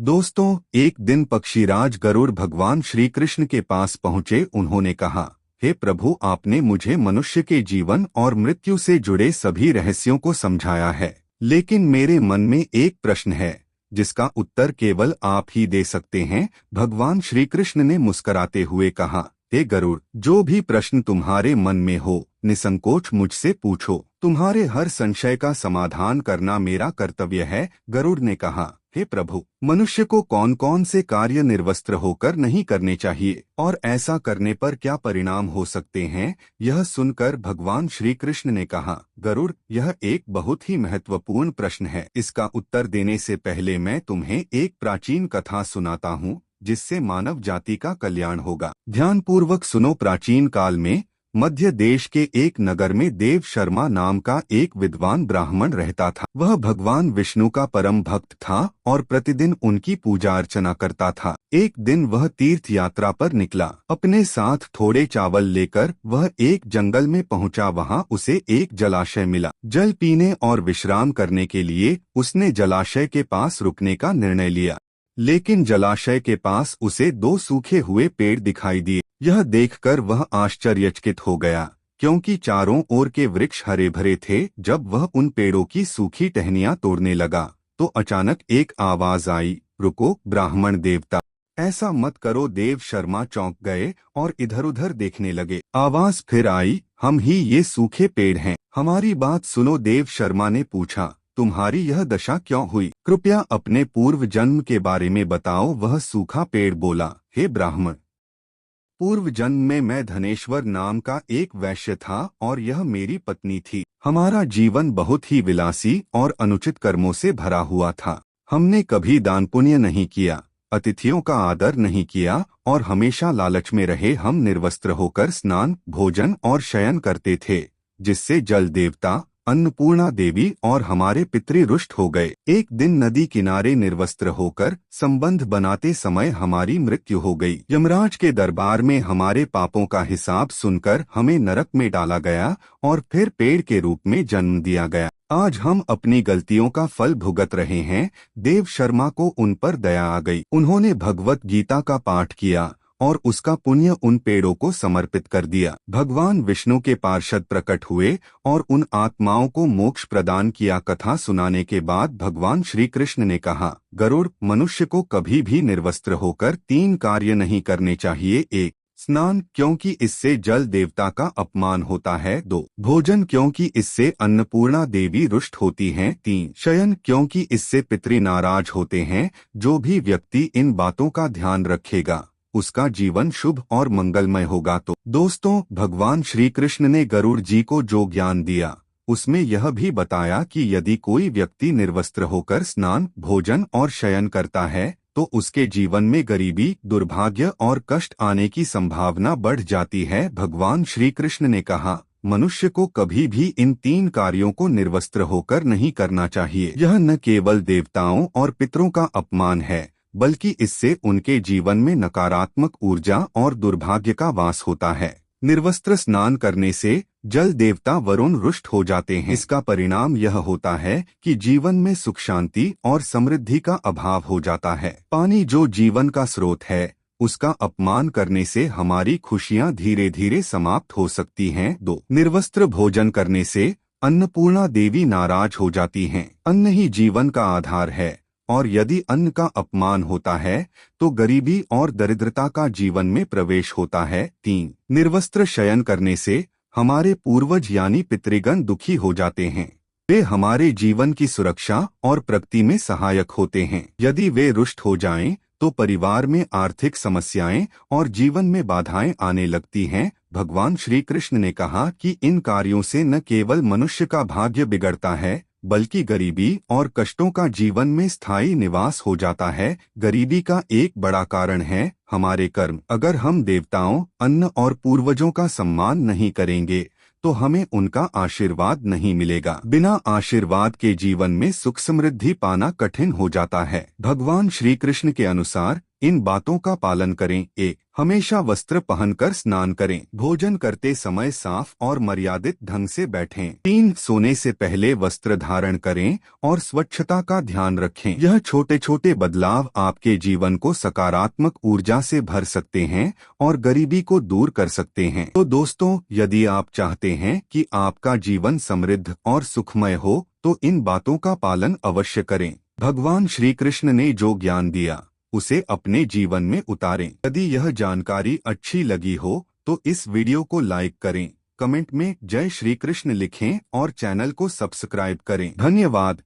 दोस्तों, एक दिन पक्षीराज गरुड़ भगवान श्री कृष्ण के पास पहुँचे। उन्होंने कहा, हे प्रभु, आपने मुझे मनुष्य के जीवन और मृत्यु से जुड़े सभी रहस्यों को समझाया है, लेकिन मेरे मन में एक प्रश्न है जिसका उत्तर केवल आप ही दे सकते हैं। भगवान श्री कृष्ण ने मुस्कुराते हुए कहा, हे गरुड़, जो भी प्रश्न तुम्हारे मन में हो निसंकोच मुझसे पूछो। तुम्हारे हर संशय का समाधान करना मेरा कर्तव्य है। गरुड़ ने कहा, हे प्रभु, मनुष्य को कौन कौन से कार्य निर्वस्त्र होकर नहीं करने चाहिए और ऐसा करने पर क्या परिणाम हो सकते हैं? यह सुनकर भगवान श्री कृष्ण ने कहा, गरुड़, यह एक बहुत ही महत्वपूर्ण प्रश्न है। इसका उत्तर देने से पहले मैं तुम्हें एक प्राचीन कथा सुनाता हूँ जिससे मानव जाति का कल्याण होगा। ध्यानपूर्वक सुनो। प्राचीन काल में मध्य देश के एक नगर में देव शर्मा नाम का एक विद्वान ब्राह्मण रहता था। वह भगवान विष्णु का परम भक्त था और प्रतिदिन उनकी पूजा अर्चना करता था। एक दिन वह तीर्थ यात्रा पर निकला। अपने साथ थोड़े चावल लेकर वह एक जंगल में पहुंचा। वहां उसे एक जलाशय मिला। जल पीने और विश्राम करने के लिए उसने जलाशय के पास रुकने का निर्णय लिया, लेकिन जलाशय के पास उसे दो सूखे हुए पेड़ दिखाई दिए। यह देखकर वह आश्चर्यचकित हो गया, क्योंकि चारों ओर के वृक्ष हरे भरे थे। जब वह उन पेड़ों की सूखी टहनियां तोड़ने लगा तो अचानक एक आवाज आई, रुको ब्राह्मण देवता, ऐसा मत करो। देव शर्मा चौंक गए और इधर-उधर देखने लगे। आवाज फिर आई, हम ही ये सूखे पेड़ हैं, हमारी बात सुनो। देव शर्मा ने पूछा, तुम्हारी यह दशा क्यों हुई? कृपया अपने पूर्व जन्म के बारे में बताओ। वह सूखा पेड़ बोला, हे ब्राह्मण, पूर्व जन्म में मैं धनेश्वर नाम का एक वैश्य था और यह मेरी पत्नी थी। हमारा जीवन बहुत ही विलासी और अनुचित कर्मों से भरा हुआ था। हमने कभी दान पुण्य नहीं किया, अतिथियों का आदर नहीं किया और हमेशा लालच में रहे। हम निर्वस्त्र होकर स्नान, भोजन और शयन करते थे, जिससे जल देवता, अन्नपूर्णा देवी और हमारे पितृ रुष्ट हो गए। एक दिन नदी किनारे निर्वस्त्र होकर संबंध बनाते समय हमारी मृत्यु हो गई। यमराज के दरबार में हमारे पापों का हिसाब सुनकर हमें नरक में डाला गया और फिर पेड़ के रूप में जन्म दिया गया। आज हम अपनी गलतियों का फल भुगत रहे हैं। देव शर्मा को उन पर दया आ गई। उन्होंने भगवत गीता का पाठ किया और उसका पुण्य उन पेड़ों को समर्पित कर दिया। भगवान विष्णु के पार्षद प्रकट हुए और उन आत्माओं को मोक्ष प्रदान किया। कथा सुनाने के बाद भगवान श्री कृष्ण ने कहा, गरुड़, मनुष्य को कभी भी निर्वस्त्र होकर 3 कार्य नहीं करने चाहिए। 1. स्नान, क्योंकि इससे जल देवता का अपमान होता है। 2. भोजन, क्योंकि इससे अन्नपूर्णा देवी रुष्ट होती हैं। 3. शयन, क्योंकि इससे पितृ नाराज होते हैं। जो भी व्यक्ति इन बातों का ध्यान रखेगा उसका जीवन शुभ और मंगलमय होगा। तो दोस्तों, भगवान श्री कृष्ण ने गरुड़ जी को जो ज्ञान दिया उसमें यह भी बताया कि यदि कोई व्यक्ति निर्वस्त्र होकर स्नान, भोजन और शयन करता है तो उसके जीवन में गरीबी, दुर्भाग्य और कष्ट आने की संभावना बढ़ जाती है। भगवान श्री कृष्ण ने कहा, मनुष्य को कभी भी इन 3 कार्यों को निर्वस्त्र होकर नहीं करना चाहिए। यह न केवल देवताओं और पितरों का अपमान है, बल्कि इससे उनके जीवन में नकारात्मक ऊर्जा और दुर्भाग्य का वास होता है। निर्वस्त्र स्नान करने से जल देवता वरुण रुष्ट हो जाते हैं। इसका परिणाम यह होता है कि जीवन में सुख, शांति और समृद्धि का अभाव हो जाता है। पानी, जो जीवन का स्रोत है, उसका अपमान करने से हमारी खुशियां धीरे धीरे समाप्त हो सकती हैं। 2. निर्वस्त्र भोजन करने से अन्नपूर्णा देवी नाराज हो जाती हैं। अन्न ही जीवन का आधार है और यदि अन्न का अपमान होता है तो गरीबी और दरिद्रता का जीवन में प्रवेश होता है। 3. निर्वस्त्र शयन करने से हमारे पूर्वज यानी पितृगण दुखी हो जाते हैं। वे हमारे जीवन की सुरक्षा और प्रगति में सहायक होते हैं। यदि वे रुष्ट हो जाएं तो परिवार में आर्थिक समस्याएं और जीवन में बाधाएं आने लगती हैं। भगवान श्री कृष्ण ने कहा कि इन कार्यों से न केवल मनुष्य का भाग्य बिगड़ता है, बल्कि गरीबी और कष्टों का जीवन में स्थायी निवास हो जाता है। गरीबी का एक बड़ा कारण है हमारे कर्म। अगर हम देवताओं, अन्न और पूर्वजों का सम्मान नहीं करेंगे तो हमें उनका आशीर्वाद नहीं मिलेगा। बिना आशीर्वाद के जीवन में सुख समृद्धि पाना कठिन हो जाता है। भगवान श्री कृष्ण के अनुसार इन बातों का पालन करें। हमेशा वस्त्र पहनकर स्नान करें। भोजन करते समय साफ और मर्यादित ढंग से बैठें। 3. सोने से पहले वस्त्र धारण करें और स्वच्छता का ध्यान रखें। यह छोटे छोटे बदलाव आपके जीवन को सकारात्मक ऊर्जा से भर सकते हैं और गरीबी को दूर कर सकते हैं। तो दोस्तों, यदि आप चाहते हैं कि आपका जीवन समृद्ध और सुखमय हो तो इन बातों का पालन अवश्य करें। भगवान श्री कृष्ण ने जो ज्ञान दिया उसे अपने जीवन में उतारें। यदि यह जानकारी अच्छी लगी हो तो इस वीडियो को लाइक करें, कमेंट में जय श्री कृष्ण लिखें और चैनल को सब्सक्राइब करें। धन्यवाद।